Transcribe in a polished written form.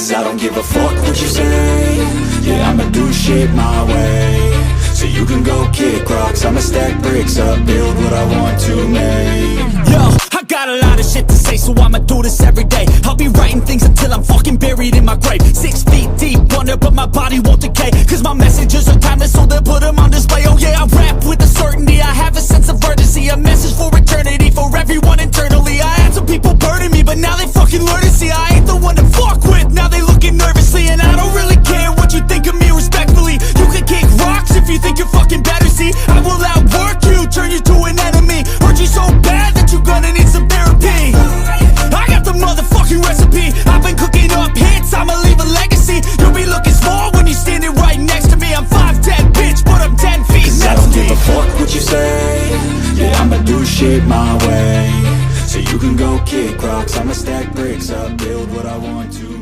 Cause I don't give a fuck what you say. Yeah, I'ma do shit my way. So you can go kick rocks, I'ma stack bricks up, build what I want to make. Yo, I got a lot of shit to say, so I'ma do this every day. I'll be writing things until I'm fucking buried in my grave. 6 feet deep under, but my body won't decay. Cause my messages are timeless, so they'll put them on display. Oh yeah, I rap with a certainty, I have a sense of urgency. A message for eternity, for everyone internally. I had some people burning me, but now they fucking learn to see I ain't the one to fuck with, now they looking nervously. And I don't really care what you think of me, respectfully. You can kick rocks if you think you're fucking better, see. I will outwork you, turn you to an enemy. Hurt you so bad that you're gonna need some therapy. I got the motherfucking recipe, I've been cooking up hits, I'ma leave a legacy. You'll be looking small when you're standing right next to me. I'm 5'10", bitch, but I'm 10 feet. Cause I don't give a fuck what you say. Yeah, I'ma do shit my way. So you can go kick rocks, I'ma stack bricks up, build what I want to.